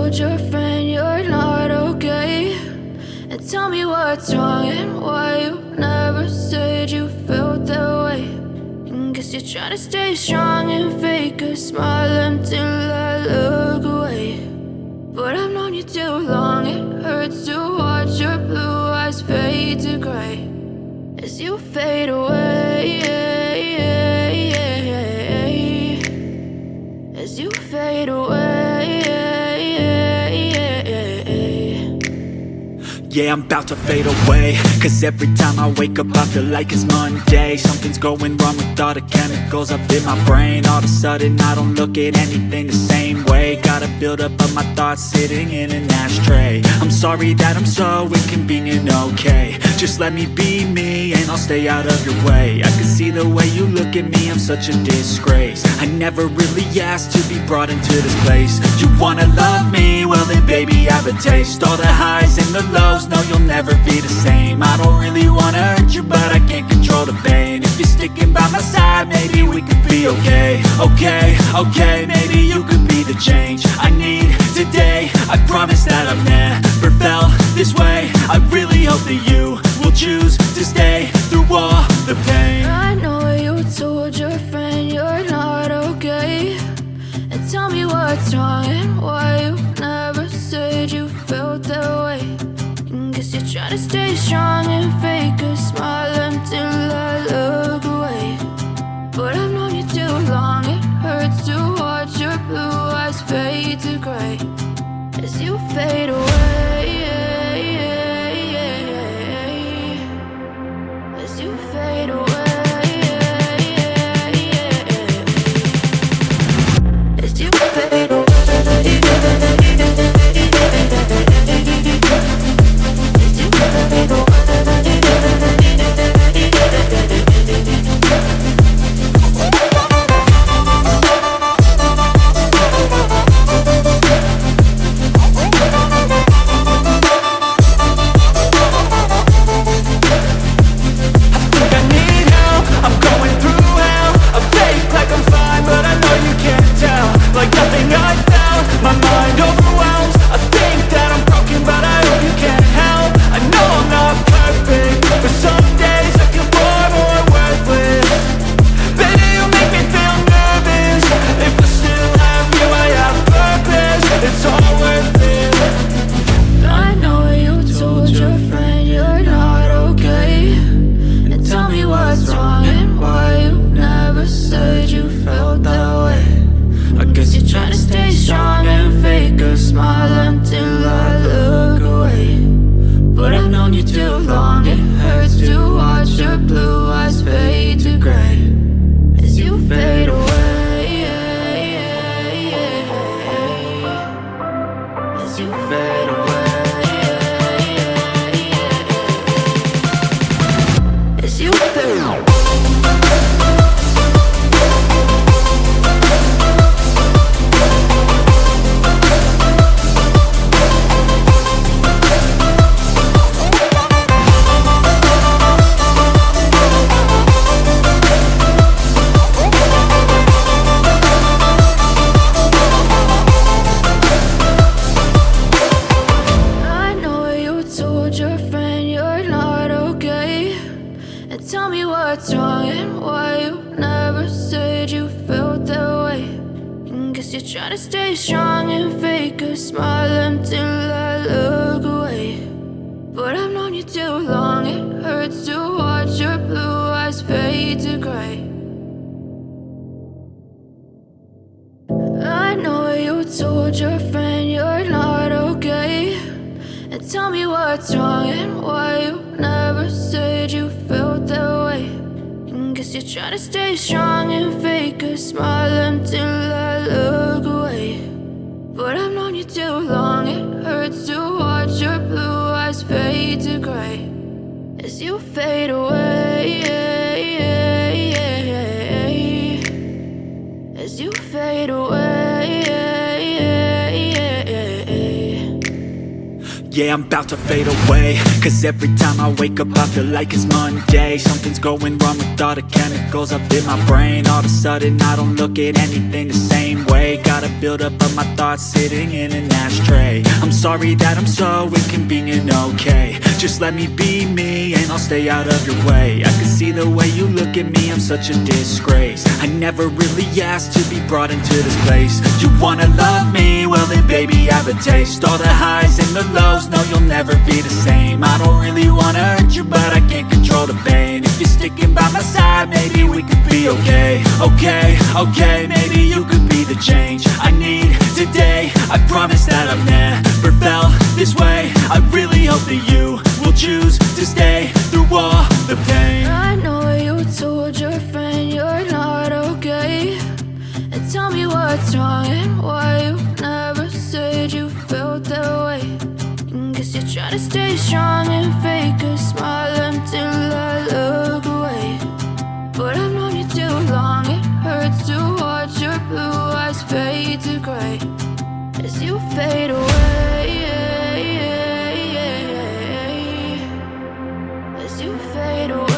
told your friend you're not okay? And tell me what's wrong and why you never said you felt that way. And guess you're trying to stay strong and fake a smile until I look away. But I've known you too long, it hurts to watch your blue eyes fade to gray as you fade away, as you fade away. Yeah, I'm about to fade away, cause every time I wake up I feel like it's Monday. Something's going wrong with all the chemicals up in my brain. All of a sudden I don't look at anything the same way. Got a build up of my thoughts sitting in an ashtray. I'm sorry that I'm so inconvenient, okay? Just let me be me and I'll stay out of your way. I can see the way you look at me, I'm such a disgrace. I never really asked to be brought into this place. You wanna love me? Well then baby, have a taste. All the highs and the lows, no, you'll never be the same. I don't really wanna hurt you, but I can't control the pain. If you're sticking by my side, maybe we could be okay. Okay, maybe you could be the change I need today. I promise that I've never felt this way. I really hope that you will choose to stay through all the pain. I know you told your friend you're not okay. And tell me what's wrong and why you never said you felt that way. Guess you're trying to stay strong and fake a smile until I look away. But I've known you too long, it hurts to watch your blue eyes fade to gray as you fade away, as you fade away, as you fade away. Yeah, I'm about to fade away, cause every time I wake up I feel like it's Monday. Something's going wrong with all the chemicals up in my brain. All of a sudden I don't look at anything the same way. Gotta build up of my thoughts sitting in an ashtray. I'm sorry that I'm so inconvenient, okay. Just let me be me and I'll stay out of your way. I can see the way you look at me, I'm such a disgrace. I never really asked to be brought into this place. You wanna love me? Well then baby, have a taste. All the highs and the lows, no, you'll never be the same. I don't really wanna hurt you, but I can't control the pain. If you're sticking by my side, maybe we could be okay. Okay, maybe you could be the change I need today. I promise that I've never felt this way. I really hope that you will choose to stay through all the pain. I know you told your friend you're not okay, and tell me what's wrong and why you never said you felt that way. Guess you're trying to stay strong and fake a smile until I look away. But I've known you too long, it hurts to watch your blue eyes fade to gray as you fade away. As you fade away.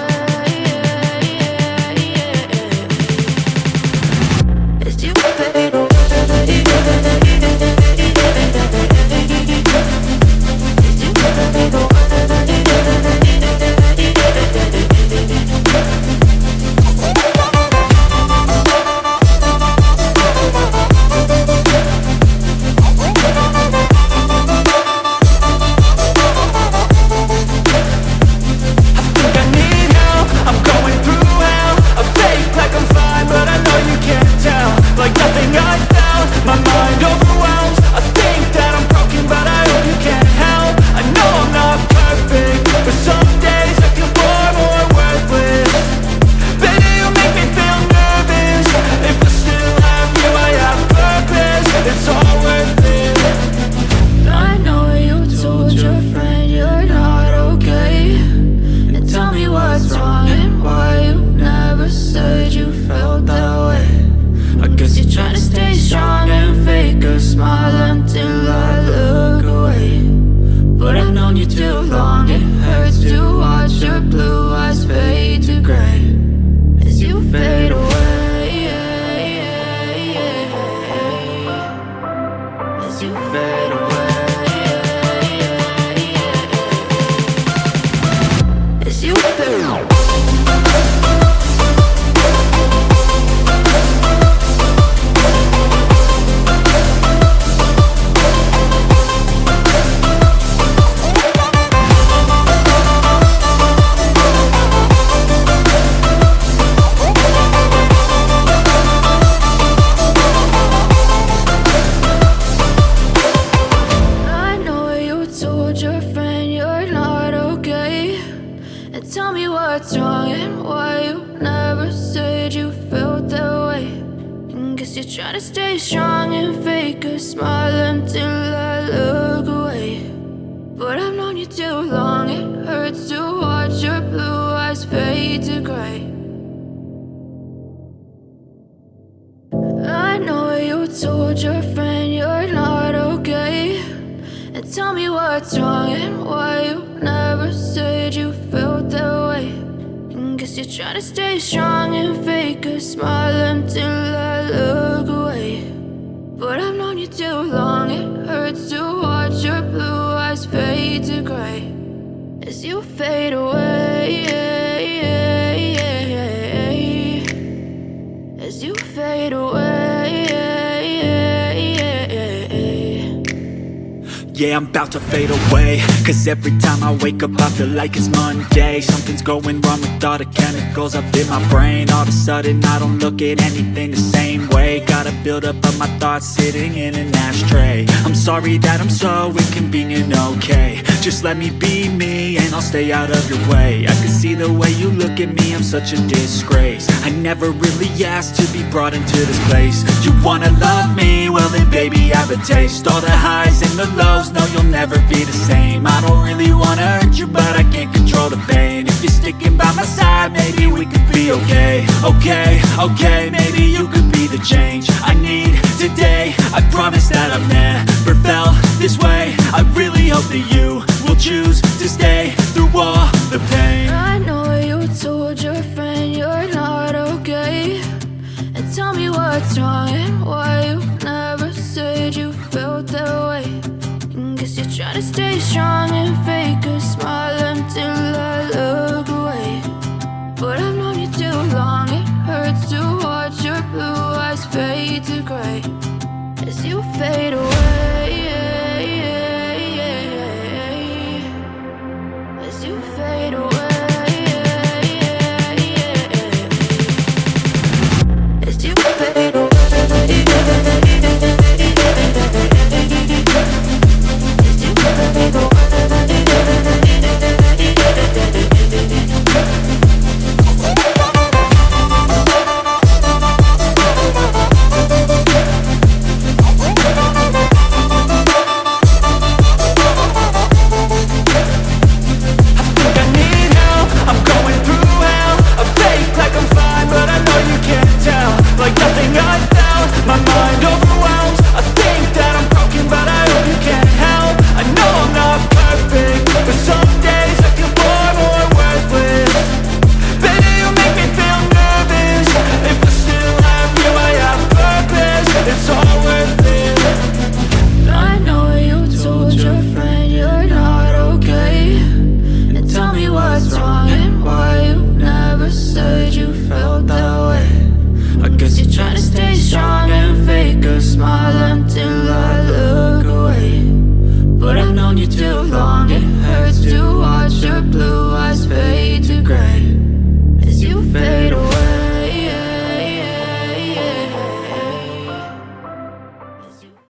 As you fade away. Yeah, I'm about to fade away, cause every time I wake up I feel like it's Monday. Something's going wrong with all the chemicals up in my brain. All of a sudden I don't look at anything the same way. Gotta build up of my thoughts sitting in an ashtray. I'm sorry that I'm so inconvenient, okay. Just let me be me and I'll stay out of your way. I can see the way you look at me, I'm such a disgrace. I never really asked to be brought into this place. You wanna love me? Well then baby, have a taste. All the highs and the lows, no, you'll never be the same. I don't really wanna hurt you, but I can't control the pain. If you're sticking by my side, maybe we could be okay. Okay, maybe you could be the change I need today. I promise that I've never felt this way. I really hope that you to stay strong and fake a smile until I look away. But I've known you too long, it hurts to watch your blue eyes fade to gray as you fade away.